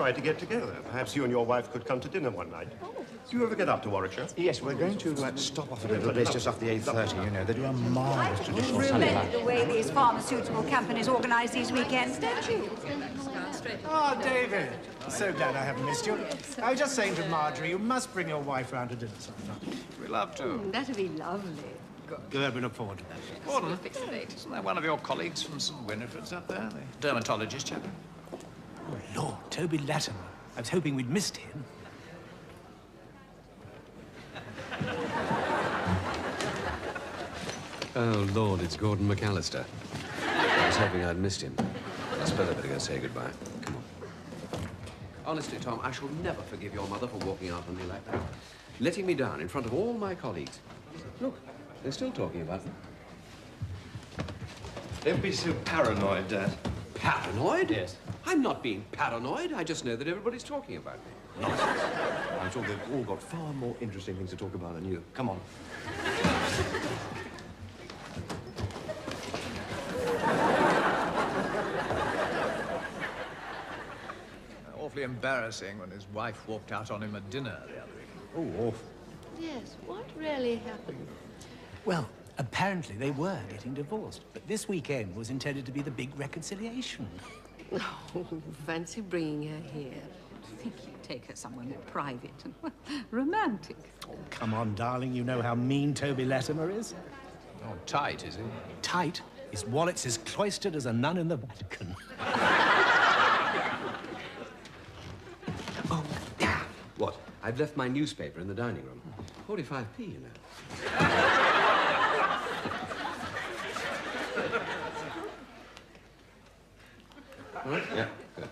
tried to get together. Perhaps you and your wife could come to dinner one night. Do you ever get up to Warwickshire? Yes, we're going to stop off at a little place just off the E10, you know. They do a marvellous traditional Remember Sunday. the way these pharmaceutical companies organise these weekends, don't you? Oh, David. So glad I haven't missed you. I was just saying to Marjorie, you must bring your wife round to dinner sometime. We'd love to. That'd be lovely. Good, we look forward to that. Gordon, isn't there one of your colleagues from St. Winifred's up there? The dermatologist chap? Oh, Lord, Toby Latimer. I was hoping we'd missed him. Oh, Lord, it's Gordon McAllister. I was hoping I'd missed him. I suppose I'd better go say goodbye. Come on. Honestly, Tom, I shall never forgive your mother for walking out on me like that. Letting me down in front of all my colleagues. Look, they're still talking about me. Don't be so paranoid, Dad. Paranoid? Yes. I'm not being paranoid. I just know that everybody's talking about me. Nonsense. I'm sure they've all got far more interesting things to talk about than you. Come on. Awfully embarrassing when his wife walked out on him at dinner the other evening. Oh, awful. Yes, what really happened? Well, apparently they were getting divorced, but this weekend was intended to be the big reconciliation. Oh, fancy bringing her here. I think you'd take her somewhere more private and romantic. Oh, come on, darling, you know how mean Toby Latimer is. Oh, tight, is he? Tight. His wallet's as cloistered as a nun in the Vatican. Oh, what? I've left my newspaper in the dining room. 45p, you know. All right? Yeah, good.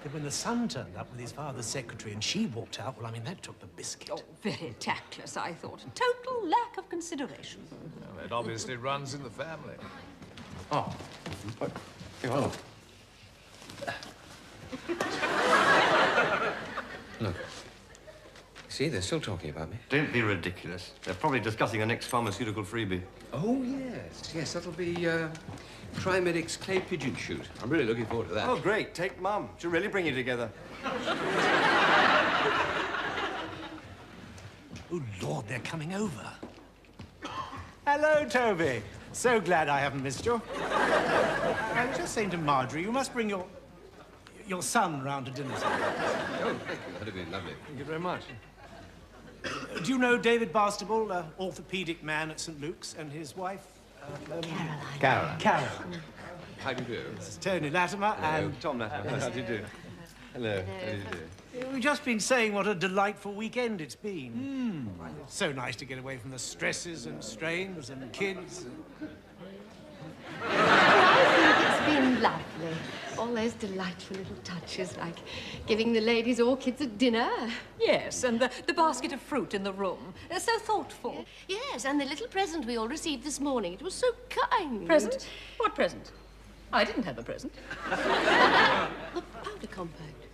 Then when the son turned up with his father's secretary and she walked out, well, I mean, that took the biscuit. Oh, very tactless, I thought. Total lack of consideration. Well, it obviously runs in the family. Oh. Oh. Look. See, they're still talking about me. Don't be ridiculous. They're probably discussing a next pharmaceutical freebie. Oh, yes. Yes, that'll be, Trimedic's clay pigeon shoot. I'm really looking forward to that. Oh, great. Take Mum. She'll really bring you together. Oh, Lord, they're coming over. Hello, Toby. So glad I haven't missed you. I was just saying to Marjorie, you must bring your son round to dinner sometime. Oh, thank you. That'd be lovely. Thank you very much. Do you know David Barstable, orthopedic man at St. Luke's, and his wife? Caroline. Caroline. How do you do? This is Tony Latimer and... Tom Latimer. How do you do? Hello. How do you do? We've just been saying what a delightful weekend it's been. It's so nice to get away from the stresses and strains and kids. It's been lovely. All those delightful little touches, like giving the ladies orchids at dinner. Yes, and the basket of fruit in the room. So thoughtful. Yes, and the little present we all received this morning. It was so kind. Present? What present? I didn't have a present. The powder compact.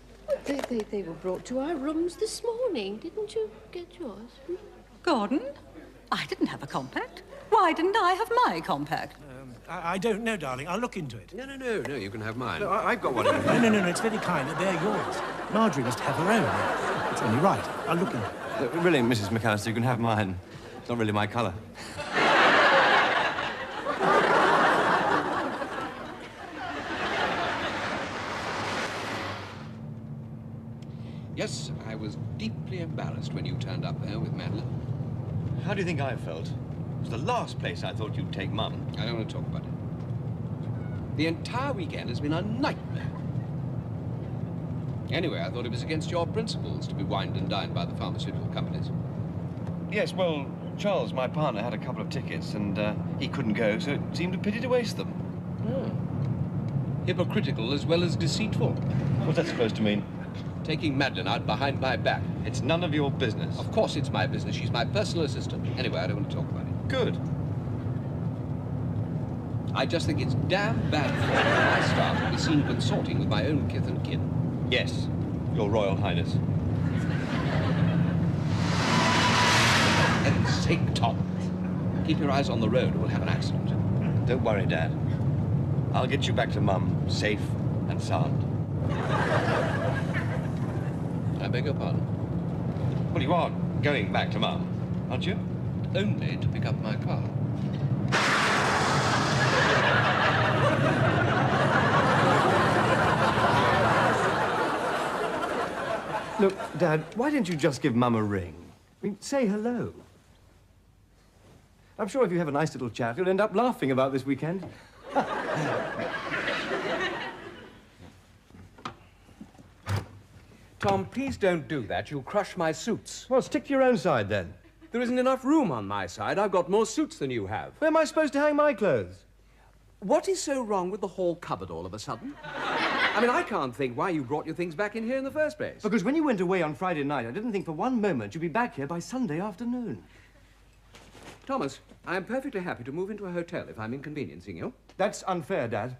They were brought to our rooms this morning. Didn't you get yours? Gordon, I didn't have a compact. Why didn't I have my compact? I don't know, darling. I'll look into it. No, you can have mine. No, I've got one. No, it's very kind. They're yours. Marjorie must have her own. It's only right. I'll look into it. Really, Mrs. McAllister, you can have mine. It's not really my colour. Yes, I was deeply embarrassed when you turned up there with Madeline. How do you think I felt? It was the last place I thought you'd take Mum. I don't want to talk about it. The entire weekend has been a nightmare. Anyway, I thought it was against your principles to be wined and dined by the pharmaceutical companies. Yes, well, Charles, my partner, had a couple of tickets, and he couldn't go, so it seemed a pity to waste them. Oh. Hypocritical as well as deceitful. What's that supposed to mean? Taking Madeline out behind my back. It's none of your business. Of course it's my business. She's my personal assistant. Anyway, I don't want to talk about it. Good. I just think it's damn bad form when I start to be seen consorting with my own kith and kin. Yes, Your Royal Highness. For heaven's sake, Tom. Keep your eyes on the road or we'll have an accident. Don't worry, Dad. I'll get you back to Mum, safe and sound. I beg your pardon? Well, you are going back to Mum, aren't you? Only to pick up my car. Look, Dad, why didn't you just give Mum a ring? I mean, say hello. I'm sure if you have a nice little chat, you'll end up laughing about this weekend. Tom, please don't do that. You'll crush my suits. Well, stick to your own side, then. There isn't enough room on my side. I've got more suits than you have. Where am I supposed to hang my clothes? What is so wrong with the hall cupboard all of a sudden? I mean, I can't think why you brought your things back in here in the first place. Because when you went away on Friday night, I didn't think for one moment you'd be back here by Sunday afternoon. Thomas, I am perfectly happy to move into a hotel if I'm inconveniencing you. That's unfair, Dad.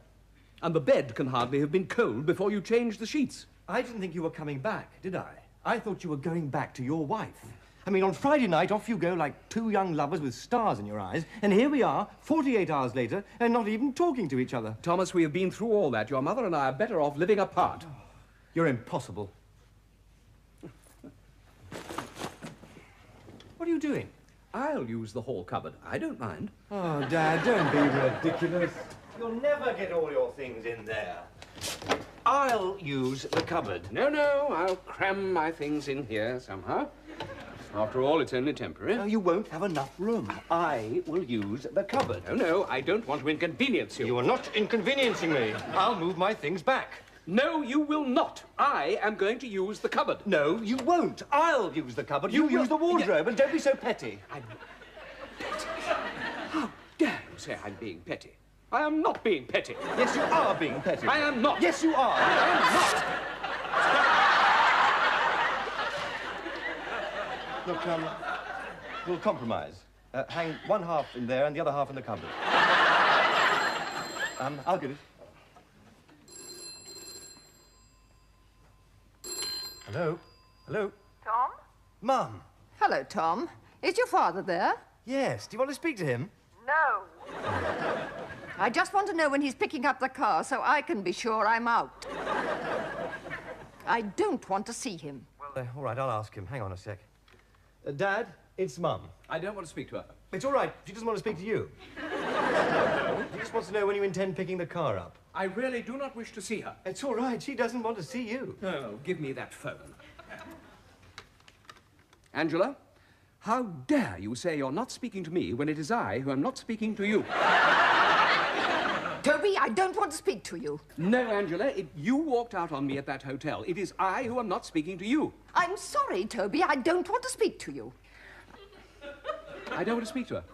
And the bed can hardly have been cold before you changed the sheets. I didn't think you were coming back, did I? I thought you were going back to your wife. I mean, on Friday night, off you go like two young lovers with stars in your eyes, and here we are, 48 hours later, and not even talking to each other. Thomas, we have been through all that. Your mother and I are better off living apart. You're impossible. What are you doing? I'll use the hall cupboard. I don't mind. Oh, Dad, don't be ridiculous. You'll never get all your things in there. I'll use the cupboard. No, I'll cram my things in here somehow. After all, it's only temporary. No, you won't have enough room. I will use the cupboard. No, I don't want to inconvenience you. You are not inconveniencing me. I'll move my things back. No, you will not. I am going to use the cupboard. No, you won't. I'll use the cupboard. You will- use the wardrobe, and don't be so petty. I'm petty. How dare you say I'm being petty? I am not being petty. Yes, you are being petty. I am not. Yes, you are. I am not. Look, we'll compromise. Hang one half in there and the other half in the cupboard. I'll get it. Hello? Hello? Tom? Mum. Hello, Tom. Is your father there? Yes. Do you want to speak to him? No. I just want to know when he's picking up the car so I can be sure I'm out. I don't want to see him. Well, all right, I'll ask him. Hang on a sec. Dad, it's Mum. I don't want to speak to her. It's all right. She doesn't want to speak to you. She just wants to know when you intend picking the car up. I really do not wish to see her. It's all right. She doesn't want to see you. No, give me that phone. Angela, how dare you say you're not speaking to me when it is I who am not speaking to you? Toby, I don't want to speak to you. No, Angela, you walked out on me at that hotel. It is I who am not speaking to you. I'm sorry, Toby. I don't want to speak to you. I don't want to speak to her.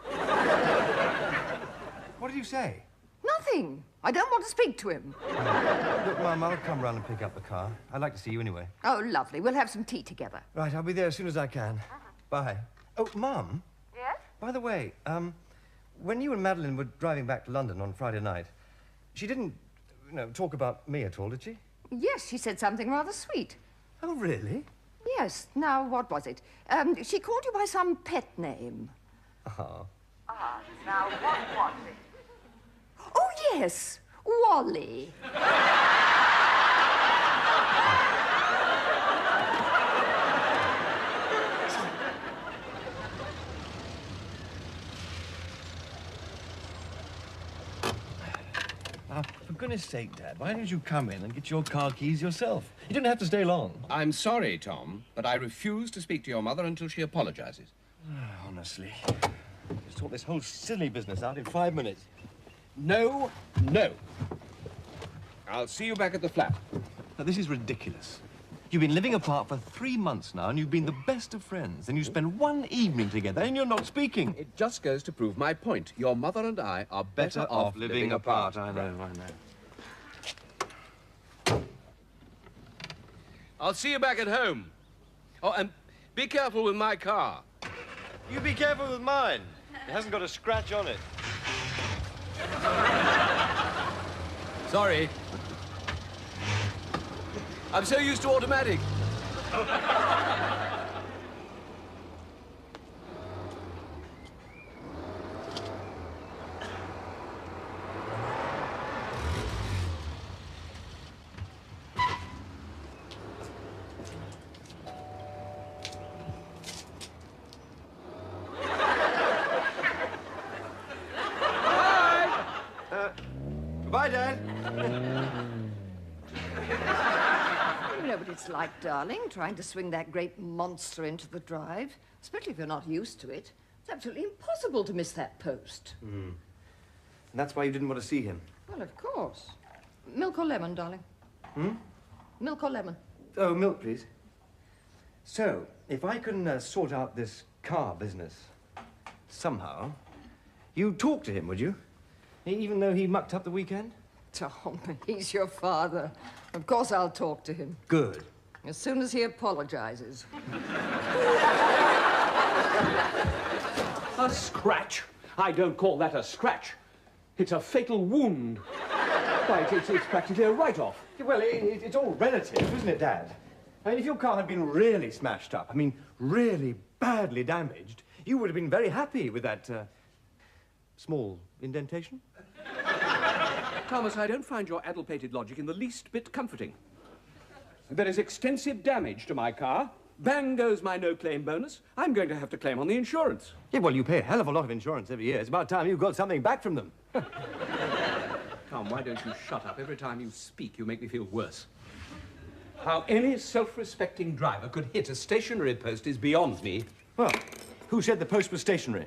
What did you say? Nothing. I don't want to speak to him. Look, Mum, I'll come round and pick up the car. I'd like to see you anyway. Oh, lovely. We'll have some tea together. Right, I'll be there as soon as I can. Bye. Oh, Mum. Yes? By the way, when you and Madeline were driving back to London on Friday night, she didn't, talk about me at all, did she? Yes, she said something rather sweet. Oh, really? Yes. Now, what was it? She called you by some pet name. Oh. Now, what was it? Oh, yes. Wally. For goodness sake, Dad, why don't you come in and get your car keys yourself? You didn't have to stay long. I'm sorry, Tom, but I refuse to speak to your mother until she apologizes. Honestly. Just sort this whole silly business out in 5 minutes. No. I'll see you back at the flat. Now, this is ridiculous. You've been living apart for 3 months now, and you've been the best of friends, and you spend one evening together, and you're not speaking. It just goes to prove my point. Your mother and I are better off living apart. I know. I'll see you back at home. Oh, and be careful with my car. You be careful with mine. It hasn't got a scratch on it. Sorry. I'm so used to automatic. it's like, darling, trying to swing that great monster into the drive, especially if you're not used to it. It's absolutely impossible to miss that post. And that's why you didn't want to see him? Well, of course. Milk or lemon, darling? Milk or lemon? Oh, milk, please. So, if I can sort out this car business somehow, you'd talk to him, would you? Even though he mucked up the weekend? Tom, he's your father. Of course I'll talk to him. Good. As soon as he apologizes. A scratch? I don't call that a scratch. It's a fatal wound. Why, it's practically a write-off. Well, it's all relative, isn't it, Dad? I mean, if your car had been really smashed up, I mean, really badly damaged, you would have been very happy with that, small indentation. Thomas, I don't find your addle-pated logic in the least bit comforting. There is extensive damage to my car. Bang goes my no-claim bonus. I'm going to have to claim on the insurance. Yeah, well, you pay a hell of a lot of insurance every year. It's about time you got something back from them. Tom, why don't you shut up? Every time you speak, you make me feel worse. How any self-respecting driver could hit a stationary post is beyond me. Well, who said the post was stationary?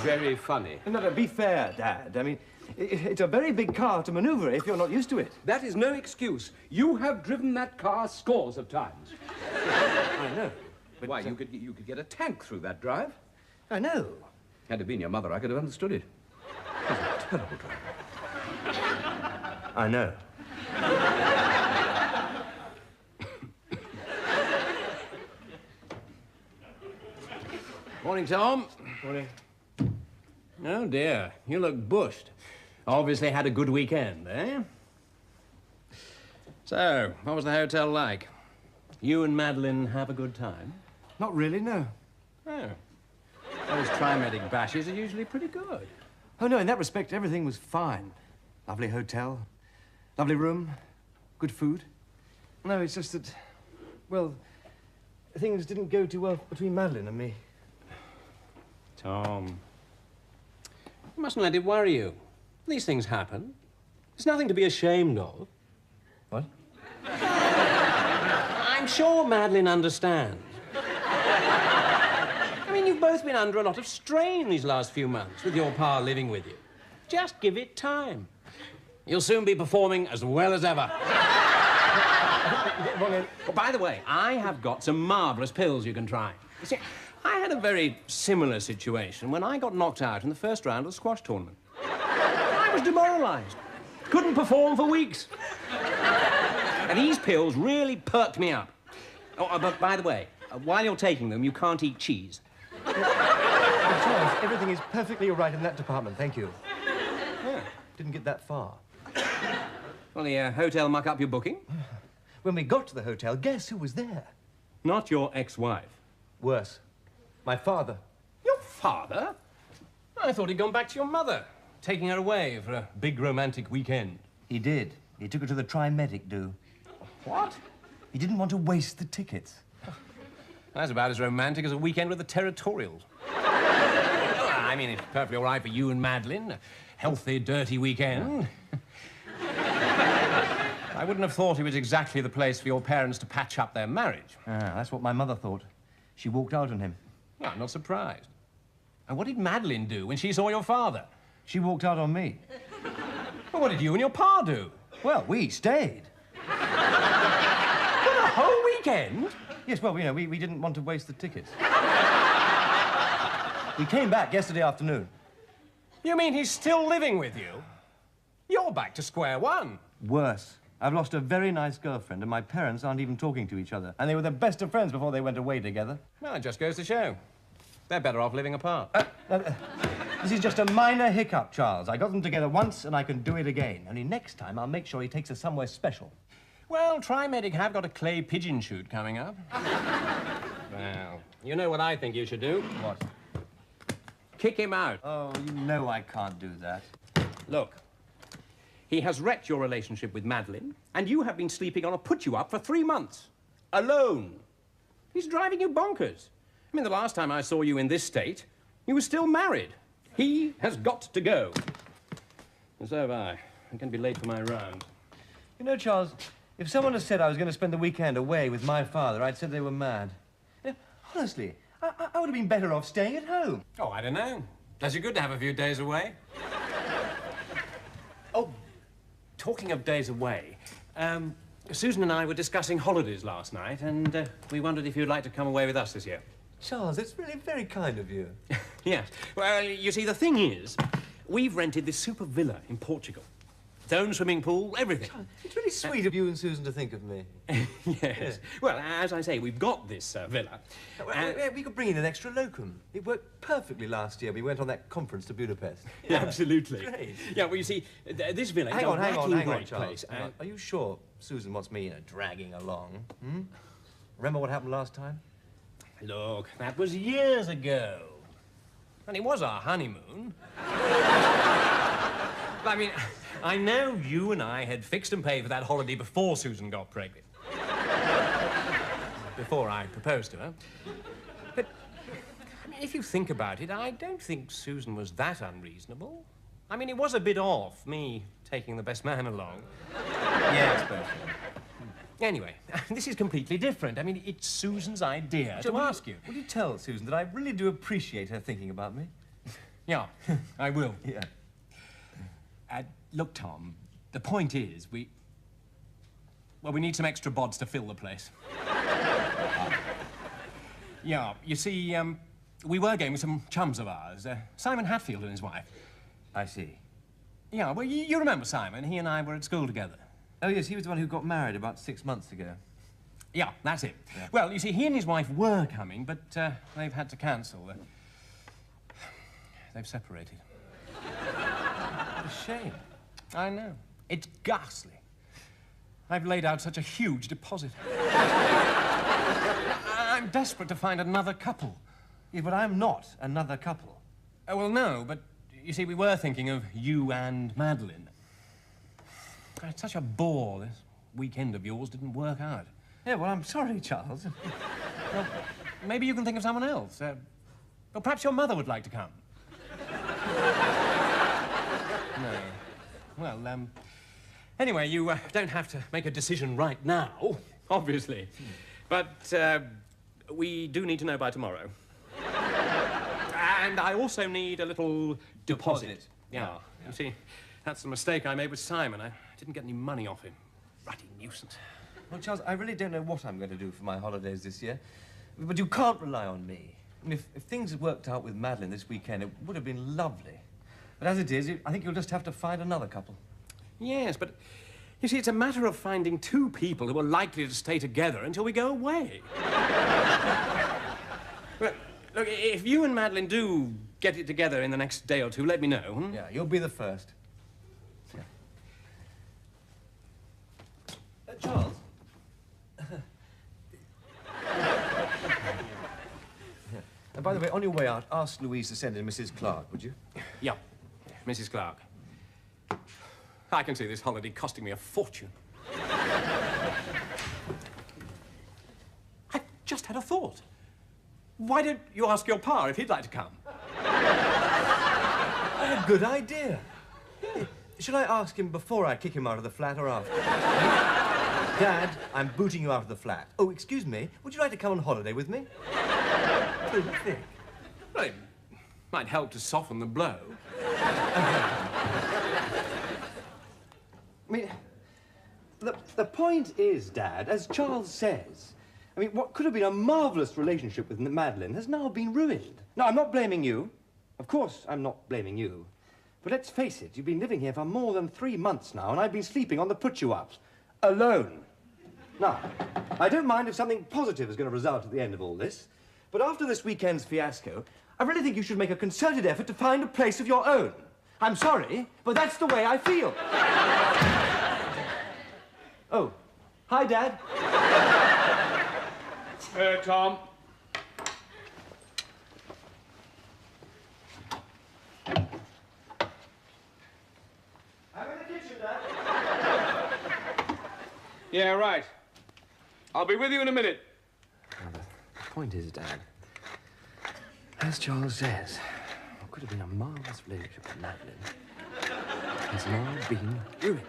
Very funny. No, no, be fair, Dad. I mean, it's a very big car to maneuver if you're not used to it. That is no excuse. You have driven that car scores of times. I know. But, Why, you could get a tank through that drive. I know. Had it been your mother, I could have understood it. She's a terrible driver. I know. Morning, Tom. Morning. Oh, dear. You look bushed. Obviously had a good weekend, eh? So, what was the hotel like? You and Madeline have a good time? Not really, no. Oh. Those Trimedic bashes are usually pretty good. Oh, no, in that respect, everything was fine. Lovely hotel, lovely room, good food. No, it's just that, well, things didn't go too well between Madeline and me. Tom, you mustn't let it worry you. These things happen. There's nothing to be ashamed of. What? I'm sure Madeline understands. I mean, you've both been under a lot of strain these last few months with your pa living with you. Just give it time. You'll soon be performing as well as ever. Oh, by the way, I have got some marvellous pills you can try. You see, I had a very similar situation when I got knocked out in the first round of the squash tournament. I was demoralised. Couldn't perform for weeks. And these pills really perked me up. Oh, but by the way, while you're taking them, you can't eat cheese. Charles, everything is perfectly all right in that department, thank you. Oh, didn't get that far. Well, the hotel muck up your booking? When we got to the hotel, guess who was there? Not your ex-wife. Worse. My father. Your father? I thought he'd gone back to your mother, taking her away for a big romantic weekend. He did. He took her to the Trimedic do. What? He didn't want to waste the tickets. That's about as romantic as a weekend with the Territorials. Oh, I mean, it's perfectly all right for you and Madeline. A healthy, dirty weekend. I wouldn't have thought it was exactly the place for your parents to patch up their marriage. That's what my mother thought. She walked out on him. Well, I'm not surprised. And what did Madeline do when she saw your father? She walked out on me. Well, what did you and your pa do? Well, we stayed. For a whole weekend? Yes, well, you know, we didn't want to waste the tickets. We came back yesterday afternoon. You mean he's still living with you? You're back to square one. Worse. I've lost a very nice girlfriend, and my parents aren't even talking to each other. And they were the best of friends before they went away together. Well, it just goes to show. They're better off living apart. This is just a minor hiccup, Charles. I got them together once, and I can do it again. Only next time, I'll make sure he takes us somewhere special. Well, Trimedic have got a clay pigeon shoot coming up. Well, you know what I think you should do? What? Kick him out. Oh, you know I can't do that. Look, he has wrecked your relationship with Madeline, and you have been sleeping on a put-you-up for 3 months. Alone. He's driving you bonkers. I mean, the last time I saw you in this state, you were still married. He has got to go. And so have I. I'm going to be late for my round. You know, Charles, if someone had said I was going to spend the weekend away with my father, I'd said they were mad. You know, honestly, I would have been better off staying at home. Oh, I don't know. Does you good to have a few days away? Oh, talking of days away, Susan and I were discussing holidays last night, and we wondered if you'd like to come away with us this year. Charles, it's really very kind of you. Yes. Well, you see, the thing is, we've rented this super villa in Portugal. Its own swimming pool, everything. Charles, it's really sweet of you and Susan to think of me. Yes. Yeah. Well, as I say, we've got this villa. We could bring in an extra locum. It worked perfectly last year. We went on that conference to Budapest. Yeah, absolutely. Great. Yeah, well, you see, this villa is Hang on, great Charles. place. Hang on. Are you sure Susan wants me, dragging along? Hmm? Remember what happened last time? Look, that was years ago. And it was our honeymoon. I mean, I know you and I had fixed and paid for that holiday before Susan got pregnant. Before I proposed to her. But, I mean, if you think about it, I don't think Susan was that unreasonable. I mean, it was a bit off, me taking the best man along. Yeah, I suppose so. Anyway, this is completely different. I mean, it's Susan's idea to ask you. Will you tell Susan that I really do appreciate her thinking about me? Yeah, I will. Yeah. Look, Tom, the point is, we need some extra bods to fill the place. Yeah, you see, we were going with some chums of ours, Simon Hatfield and his wife. I see. Yeah, well, you remember Simon. He and I were at school together. Oh, yes, he was the one who got married about 6 months ago. Yeah, that's it. Yeah. Well, you see, he and his wife were coming, but they've had to cancel. They've separated. What a shame. I know. It's ghastly. I've laid out such a huge deposit. I'm desperate to find another couple. Yeah, but I'm not another couple. Oh, well, no, but you see, we were thinking of you and Madeline. It's such a bore. This weekend of yours didn't work out. Yeah, well, I'm sorry, Charles. Well, maybe you can think of someone else. Well, perhaps your mother would like to come. No. Well, anyway, you don't have to make a decision right now, obviously. But we do need to know by tomorrow. And I also need a little deposit. Yeah. You see, that's the mistake I made with Simon. I didn't get any money off him. Ruddy nuisance. Well, Charles, I really don't know what I'm going to do for my holidays this year. But you can't rely on me. I mean, if things had worked out with Madeline this weekend, it would have been lovely. But as it is, I think you'll just have to find another couple. Yes, but you see, it's a matter of finding two people who are likely to stay together until we go away. Well, look, if you and Madeline do get it together in the next day or two, let me know. Hmm? Yeah, you'll be the first. Yeah. Charles? And by the way, on your way out, ask Louise to send in Mrs. Clark, would you? Yeah, Mrs. Clark. I can see this holiday costing me a fortune. I've just had a thought. Why don't you ask your pa if he'd like to come? What a good idea. Should I ask him before I kick him out of the flat or after? Dad, I'm booting you out of the flat. Oh, excuse me, would you like to come on holiday with me? What do you think? Well, it might help to soften the blow. I mean, the point is, Dad, as Charles says, I mean, what could have been a marvellous relationship with Madeline has now been ruined. Now, I'm not blaming you. Of course, I'm not blaming you. But let's face it, you've been living here for more than 3 months now, and I've been sleeping on the put-you-ups, alone. Now, I don't mind if something positive is going to result at the end of all this, but after this weekend's fiasco, I really think you should make a concerted effort to find a place of your own. I'm sorry, but that's the way I feel. Oh, hi, Dad. Tom. I'm in the kitchen, Dad. Yeah, right. I'll be with you in a minute. The point is, Dad, as Charles says, what could have been a marvellous relationship with Madeline has now been ruined.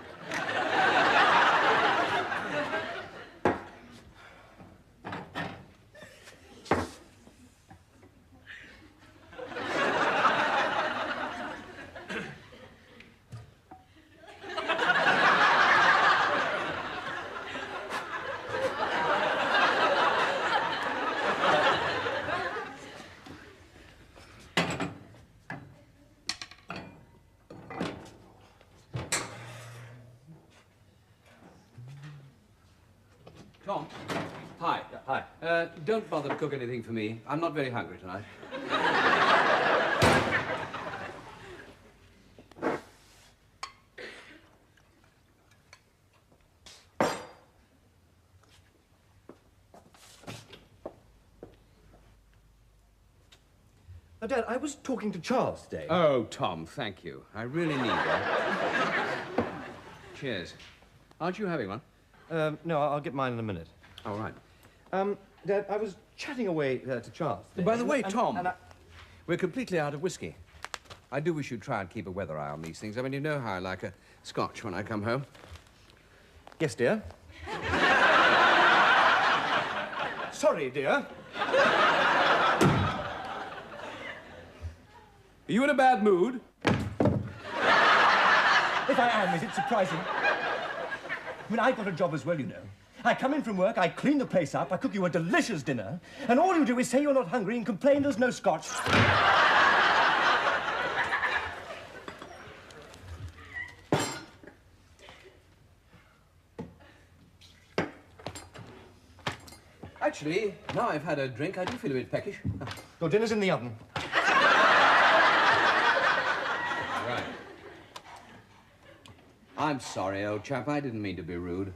Tom. Hi. Hi. Don't bother to cook anything for me. I'm not very hungry tonight. Dad, I was talking to Charles today. Oh, Tom, thank you. I really need that. Cheers. Aren't you having one? No, I'll get mine in a minute. All right. Dad, I was chatting away to Charles today. By the way, And- Tom, and we're completely out of whiskey. I do wish you'd try and keep a weather eye on these things. I mean, you know how I like a scotch when I come home. Yes, dear. Sorry, dear. Are you in a bad mood? If I am, is it surprising? I mean, I've got a job as well, you know. I come in from work, I clean the place up, I cook you a delicious dinner, and all you do is say you're not hungry and complain there's no scotch. Actually, now I've had a drink, I do feel a bit peckish. Your dinner's in the oven. Right. I'm sorry, old chap. I didn't mean to be rude.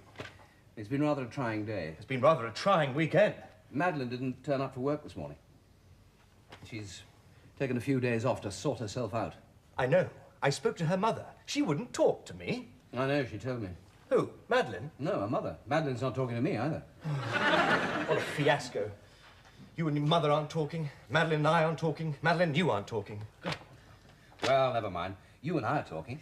It's been rather a trying day. It's been rather a trying weekend. Madeline didn't turn up for work this morning. She's taken a few days off to sort herself out. I know. I spoke to her mother. She wouldn't talk to me. I know, she told me. Who? Madeline? No, her mother. Madeline's not talking to me either. What a fiasco. You and your mother aren't talking. Madeline and I aren't talking. Madeline and you aren't talking. Well, never mind. You and I are talking.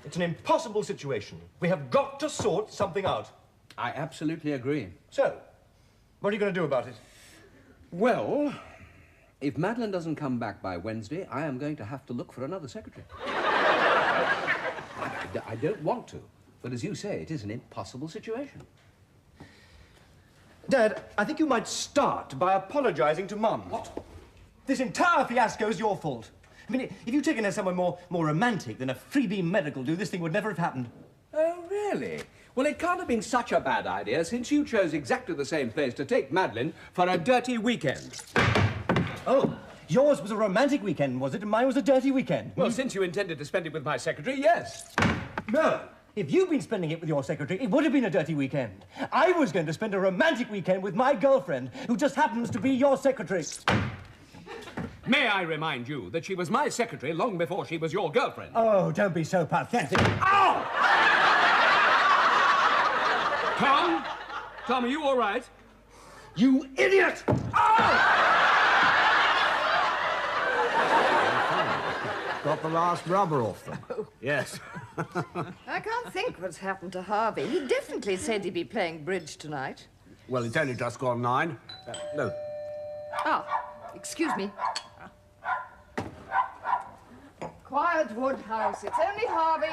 It's an impossible situation. We have got to sort something out. I absolutely agree. So, what are you going to do about it? Well, if Madeline doesn't come back by Wednesday, I am going to have to look for another secretary. I don't want to, but as you say, it is an impossible situation. Dad, I think you might start by apologizing to Mum. What? This entire fiasco is your fault. I mean, if you'd taken her somewhere more romantic than a freebie medical do, this thing would never have happened. Oh, really? Well, it can't have been such a bad idea since you chose exactly the same place to take Madeline for a dirty weekend. Oh, yours was a romantic weekend, was it? And mine was a dirty weekend. Well, since you intended to spend it with my secretary, yes. No. If you'd been spending it with your secretary, it would have been a dirty weekend. I was going to spend a romantic weekend with my girlfriend, who just happens to be your secretary. May I remind you that she was my secretary long before she was your girlfriend? Oh, don't be so pathetic. Ow! Tom? Tom, are you all right? You idiot! Got the last rubber off them. Yes. I can't think what's happened to Harvey. He definitely said he'd be playing bridge tonight. Well, it's only just gone 9. No. Ah, excuse me. Quiet, Woodhouse. It's only Harvey.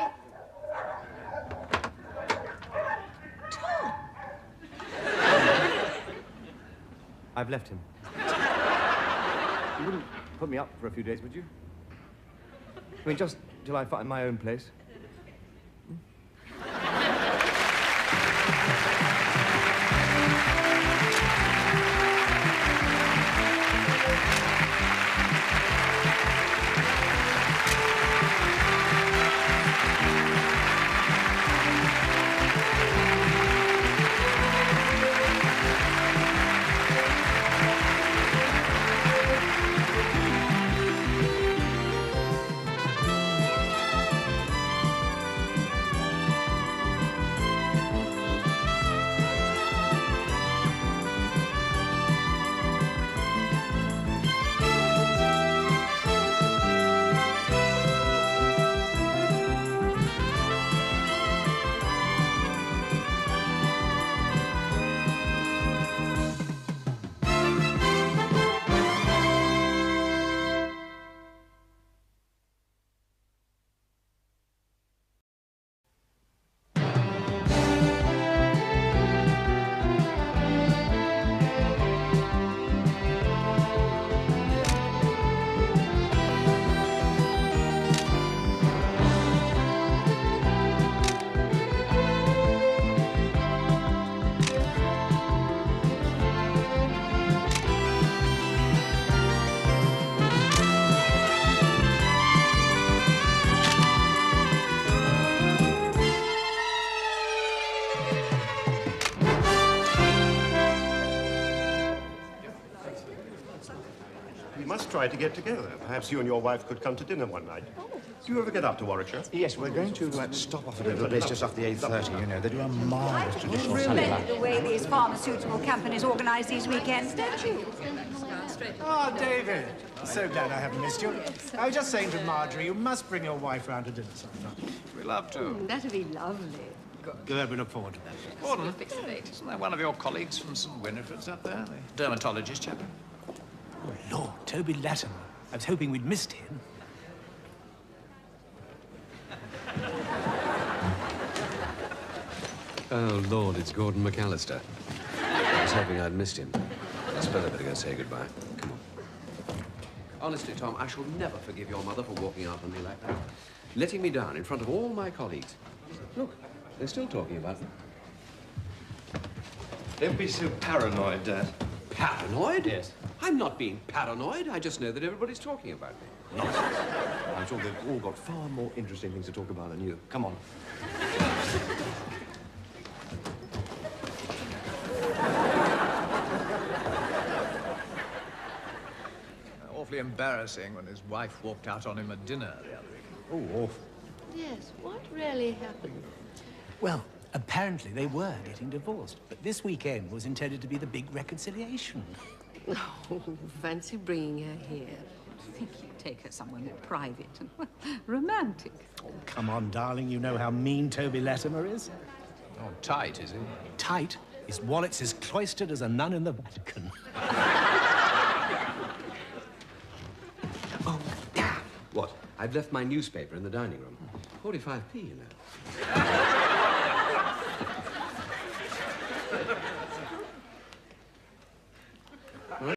I've left him. You wouldn't put me up for a few days, would you? I mean, just till I find my own place. tried to get together. Perhaps you and your wife could come to dinner one night. Do you ever get up to Warwickshire? Yes, we're going to stop off at a little place just off the A30, you know. They do a marvellous traditional Really salad. the way these pharmaceutical companies organise these weekends, don't you? Oh, David. So glad I haven't missed you. I was just saying to Marjorie, you must bring your wife round to dinner sometime. We love to. That'd be lovely. Good, we look forward to that. Gordon, isn't there one of your colleagues from St. Winifred's up there? The dermatologist chap? Oh, Lord, Toby Latimer. I was hoping we'd missed him. Oh, Lord, it's Gordon McAllister. I was hoping I'd missed him. I suppose I better go say goodbye. Come on. Honestly, Tom, I shall never forgive your mother for walking out on me like that. Letting me down in front of all my colleagues. Look, they're still talking about me. Don't be so paranoid, Dad. Paranoid? Yes. I'm not being paranoid. I just know that everybody's talking about me. Nonsense. I'm sure they've all got far more interesting things to talk about than you. Come on. Awfully embarrassing when his wife walked out on him at dinner the other evening. Oh, awful. Yes, what really happened? Well, apparently they were getting divorced, but this weekend was intended to be the big reconciliation. Oh, fancy bringing her here. I think you'd take her somewhere more private and romantic. Oh, come on, darling, you know how mean Toby Latimer is. Oh, tight, is he? Tight? His wallet's as cloistered as a nun in the Vatican. Oh, what? I've left my newspaper in the dining room. 45p, you know.